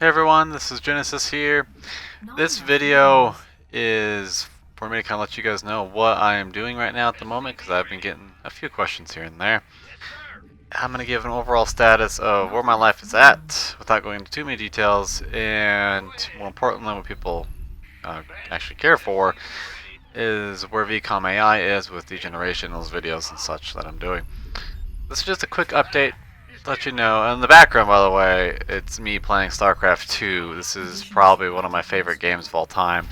Hey everyone, this is Genesis here. This video is for me to kind of let you guys know what I am doing right now at the moment because I've been getting a few questions here and there. I'm going to give an overall status of where my life is at without going into too many details, and more importantly, what people actually care for is where VCOM AI is with Degeneration, those videos and such that I'm doing. This is just a quick update to let you know. In the background, by the way, it's me playing StarCraft 2. This is probably one of my favorite games of all time.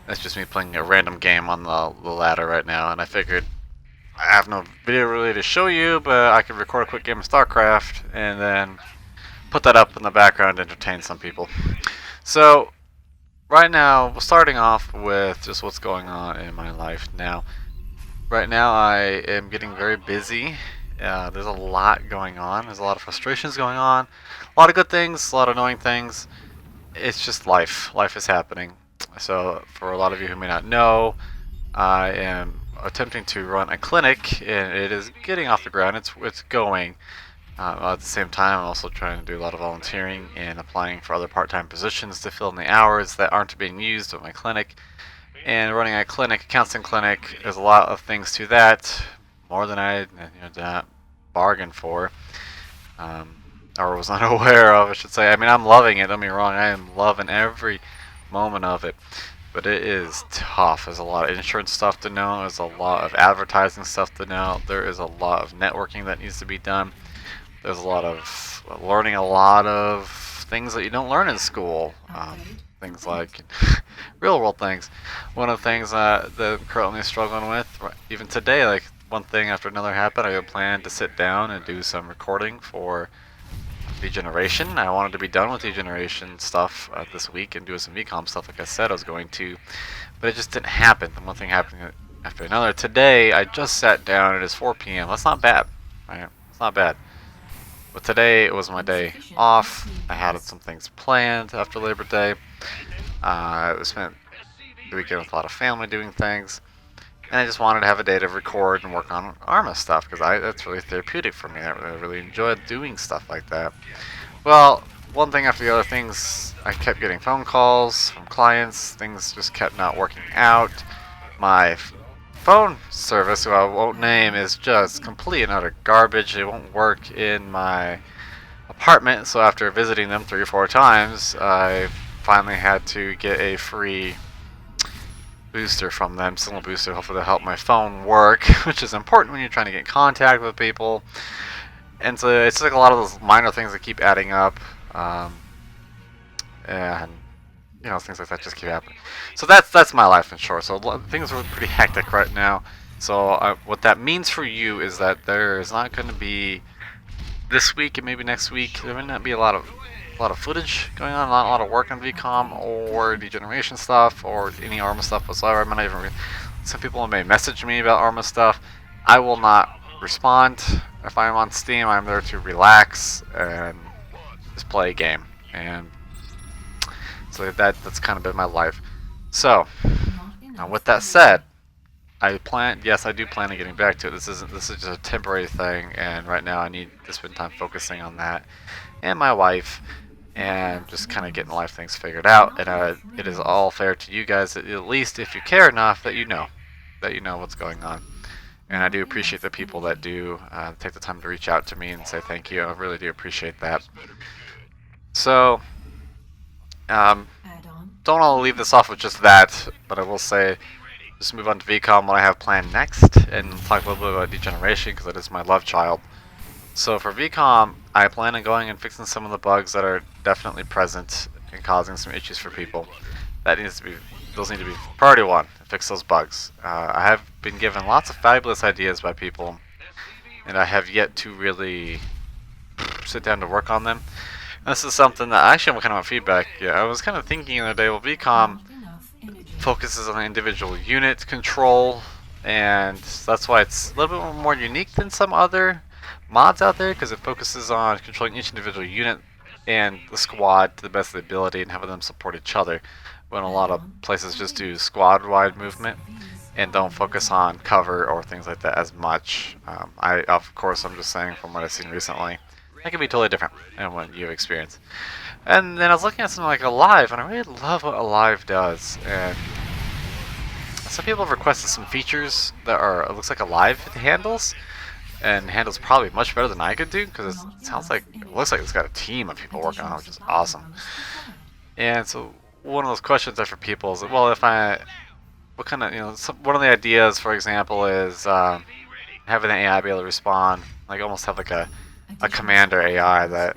It's just me playing a random game on the ladder right now, and I figured I have no video really to show you, but I could record a quick game of StarCraft and then put that up in the background to entertain some people. So, right now, we're starting off with just what's going on in my life now. Right now, I am getting very busy. There's a lot going on. There's a lot of frustrations going on. A lot of good things, a lot of annoying things. It's just life. Life is happening. So, for a lot of you who may not know, I am attempting to run a clinic, and it is getting off the ground. It's going. At the same time, I'm also trying to do a lot of volunteering and applying for other part-time positions to fill in the hours that aren't being used at my clinic. And running a clinic, a counseling clinic, there's a lot of things to that, more than I did not bargain for, or was not aware of, I should say. I mean, I'm loving it, don't get me wrong, I am loving every moment of it, but it is tough. There's a lot of insurance stuff to know, there's a lot of advertising stuff to know, there is a lot of networking that needs to be done, there's a lot of learning a lot of things that you don't learn in school. Things like real world things. One of the things that I'm currently struggling with, even today, like one thing after another happened, I had planned to sit down and do some recording for Degeneration. I wanted to be done with Degeneration stuff this week and do some VCOM stuff like I said I was going to, but it just didn't happen. The one thing happened after another. Today, I just sat down, it is 4 p.m. That's not bad, right? It's not bad. But today it was my day off. I had some things planned after Labor Day. I spent the weekend with a lot of family doing things, and I just wanted to have a day to record and work on Arma stuff because that's really therapeutic for me. I really enjoyed doing stuff like that. Well, one thing after the other things, I kept getting phone calls from clients. Things just kept not working out. My phone service, who I won't name, is just complete and utter garbage. It won't work in my apartment, so after visiting them 3 or 4 times, I finally had to get a free booster from them, signal booster, hopefully to help my phone work, which is important when you're trying to get in contact with people. And so it's like a lot of those minor things that keep adding up, and things like that just keep happening. So that's my life in short. So things are pretty hectic right now. So what that means for you is that there is not going to be this week and maybe next week. There may not be a lot of footage going on, not a lot of work on VCOM or Degeneration stuff or any Arma stuff whatsoever. I'm not even. Some people may message me about Arma stuff. I will not respond. If I'm on Steam, I'm there to relax and just play a game. And so that's kind of been my life. So, with that said, yes, I do plan on getting back to it. This is just a temporary thing, and right now I need to spend time focusing on that and my wife, and just kind of getting life things figured out. And it is all fair to you guys, at least if you care enough, that you know what's going on. And I do appreciate the people that do take the time to reach out to me and say thank you. I really do appreciate that. So, don't want to leave this off with just that, but I will say, just move on to VCOM, what I have planned next, and talk a little bit about Degeneration, because it is my love child. So for VCOM, I plan on going and fixing some of the bugs that are definitely present and causing some issues for people. Those need to be priority one, fix those bugs. I have been given lots of fabulous ideas by people, and I have yet to really sit down to work on them. This is something that I actually kind of want feedback. Yeah, I was kind of thinking the other day, well, VCOM focuses on individual unit control, and that's why it's a little bit more unique than some other mods out there, because it focuses on controlling each individual unit and the squad to the best of the ability and having them support each other, when a lot of places just do squad-wide movement and don't focus on cover or things like that as much. Of course, I'm just saying from what I've seen recently. That could be totally different than what you've experienced. And then I was looking at something like Alive, and I really love what Alive does. And some people have requested some features that are, it looks like Alive handles, and handles probably much better than I could do, because it sounds like, it looks like it's got a team of people working on it, which is awesome. And so one of those questions I have for people is, well, if I, what kind of, one of the ideas, for example, is having the AI be able to respond, like almost have like a commander AI that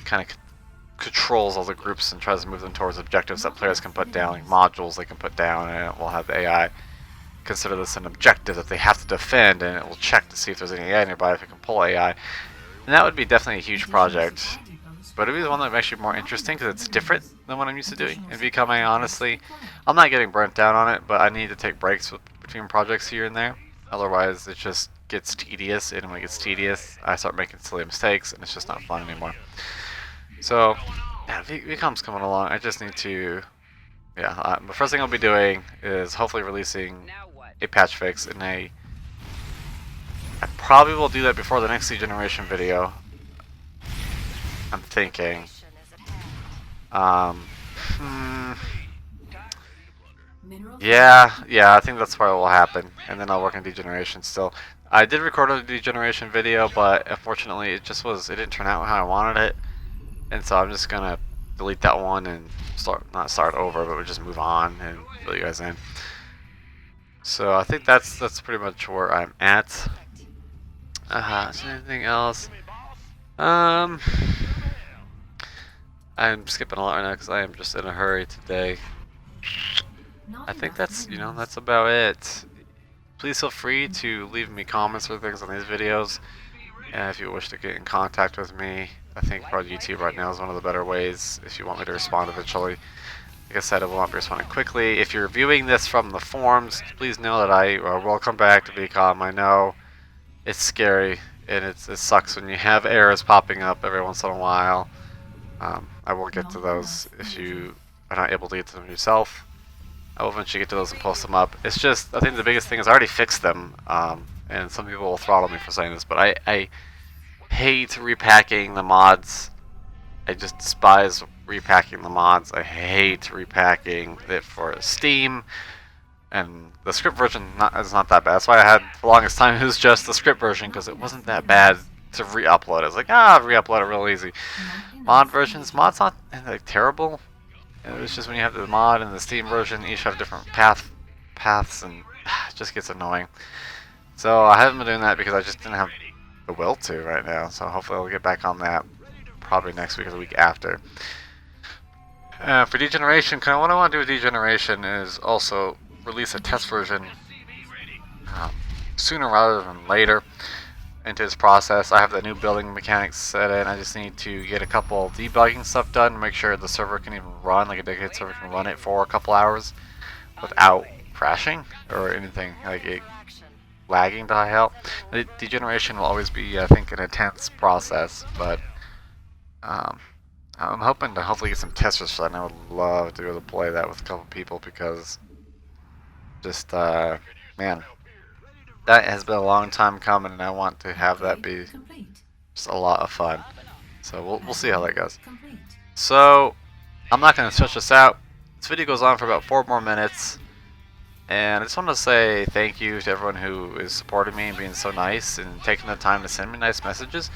kind of controls all the groups and tries to move them towards objectives that players can put down, like modules they can put down, and it will have the AI consider this an objective that they have to defend, and it will check to see if there's any AI nearby, if it can pull AI. And that would be definitely a huge project, but it would be the one that would actually be more interesting because it's different than what I'm used to doing. And becoming, honestly, I'm not getting burnt down on it, but I need to take breaks between projects here and there. Otherwise, it just gets tedious, and when it gets tedious, I start making silly mistakes, and it's just not fun anymore. So, yeah, VCOM's coming along. I just need to, the first thing I'll be doing is hopefully releasing a patch fix, and I probably will do that before the next Degeneration video. I'm thinking. Yeah, I think that's what will happen, and then I'll work on Degeneration still. I did record a Degeneration video, but unfortunately it didn't turn out how I wanted it, and so I'm just gonna delete that one and not start over, but we'll just move on and fill you guys in. So I think that's pretty much where I'm at. Is there anything else? I'm skipping a lot right now because I am just in a hurry today. I think that's that's about it. Please feel free to leave me comments or things on these videos, and if you wish to get in contact with me, I think probably YouTube right now is one of the better ways if you want me to respond eventually. Like I said, I will not be responding quickly. If you're viewing this from the forums, please know that I welcome back to VCOM. I know it's scary, and it sucks when you have errors popping up every once in a while. I will get to those if you are not able to get to them yourself. I will eventually get to those and post them up. It's just, I think the biggest thing is I already fixed them, and some people will throttle me for saying this, but I hate repacking the mods. I just despise repacking the mods. I hate repacking it for Steam, and the script version is not that bad. That's why I had, for the longest time, it was just the script version, because it wasn't that bad to re-upload. I was like, re-upload it real easy. Mod's not like terrible. It's just when you have the mod and the Steam version, each have different paths, and it just gets annoying. So I haven't been doing that because I just didn't have the will to right now. So hopefully I'll get back on that probably next week or the week after. For Degeneration, kind of what I want to do with Degeneration is also release a test version sooner rather than later into this process. I have the new building mechanics set in. I just need to get a couple debugging stuff done, make sure the server can even run, like a dedicated server can run it for a couple hours without crashing or anything like it lagging to high hell. The Degeneration will always be, I think, an intense process, but I'm hoping to hopefully get some testers for that, and I would love to be able to play that with a couple people, because just, man, that has been a long time coming, and I want to have that be just a lot of fun. So we'll see how that goes. So I'm not going to stretch this out. This video goes on for about 4 more minutes, and I just want to say thank you to everyone who is supporting me and being so nice and taking the time to send me nice messages,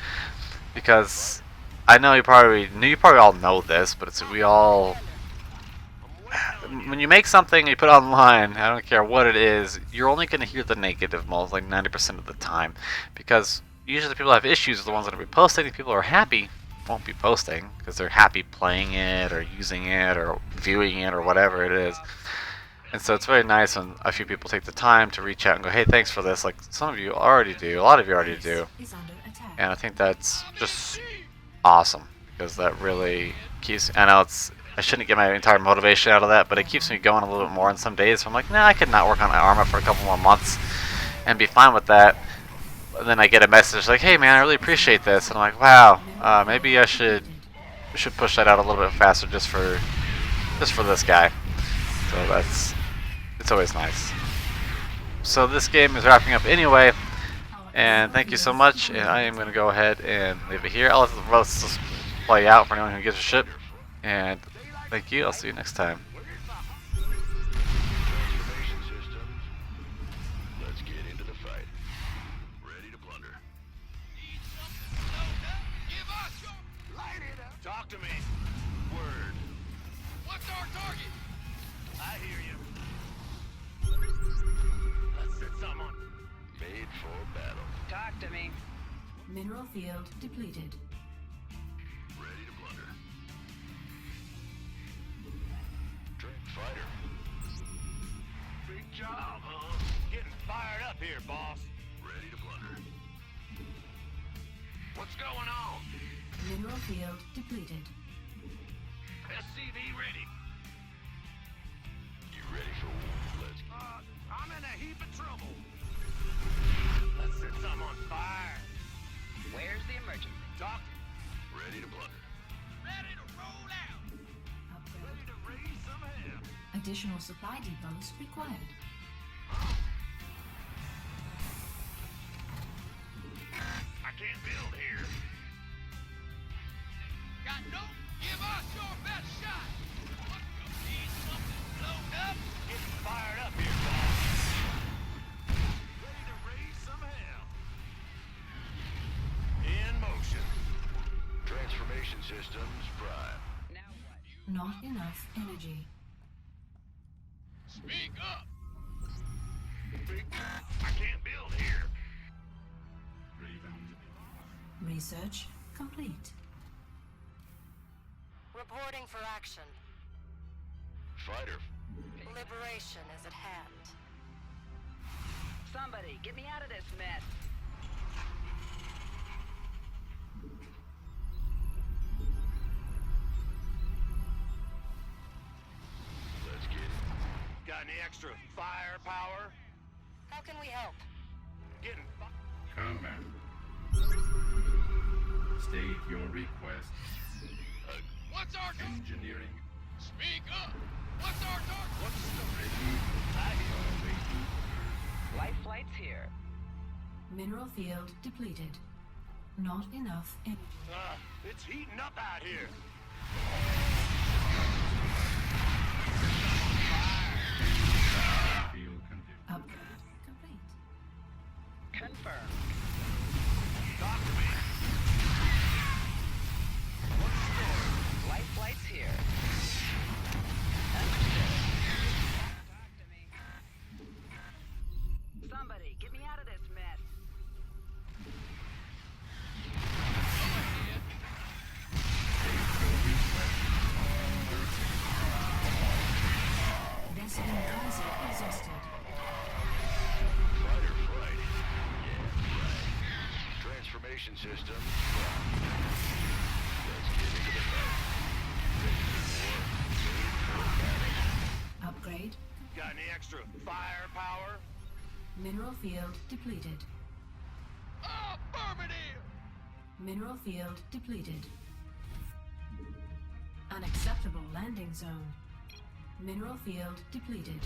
because I know you probably all know this, but when you make something and you put it online, I don't care what it is, you're only going to hear the negative most, like 90% of the time. Because usually the people who have issues are the ones that will be posting. The people who are happy won't be posting because they're happy playing it or using it or viewing it or whatever it is. And so it's very nice when a few people take the time to reach out and go, hey, thanks for this. Like some of you already do, a lot of you already do. And I think that's just awesome, because that really keeps, I know I shouldn't get my entire motivation out of that, but it keeps me going a little bit more on some days. So I'm like, nah, I could not work on my Arma for a couple more months and be fine with that. And then I get a message like, hey man, I really appreciate this, and I'm like, wow, maybe I should push that out a little bit faster just for this guy. So it's always nice. So this game is wrapping up anyway. And thank you so much. And I am going to go ahead and leave it here. I'll let the rest just play out for anyone who gives a shit. And thank you. I'll see you next time. Let's get into the fight. Ready to plunder. Light it up. Talk to me. Word. What's our target? I hear you. Let's set someone. Made for battle. Talk to me. Mineral field depleted. Ready to plunder. Train fighter. Big job, huh? Getting fired up here, boss. Ready to plunder. What's going on? Mineral field depleted. SCV ready. You ready for war? Let's... I'm in a heap of trouble. Let's set some on fire. Where's the emergency? Doc, ready to plunder. Ready to roll out. Upgrade. Ready to raise some hell. Additional supply depots required. I can't build here. Got no? Give us your best shot. What, you need something blown up? Getting fired up here, boss. Ready to raise some hell. In motion. Transformation systems prime. Now what? Not enough energy. Speak up. I can't build here. Research complete. Reporting for action. Fighter. Liberation is at hand. Somebody, get me out of this mess. Let's get it. Got any extra firepower? How can we help? Getting Combat. State your request. What's our Engineering. Speak up. What's our target? What's the Life flight's here. Mineral field depleted. Not enough energy. It's heating up out here. Field condition. Upgrade complete. Confirmed. Talk to me. What's the story? Life flight's here. Understood. Talk to me. Somebody, get me out of this mess. Vessel Kaiser exhausted. Fighter flight. Yeah, right. Transformation system. Let's get into the fight. Ready for war. Upgrade. Got any extra firepower? Mineral field depleted. Affirmative! Mineral field depleted. Unacceptable landing zone. Mineral field depleted.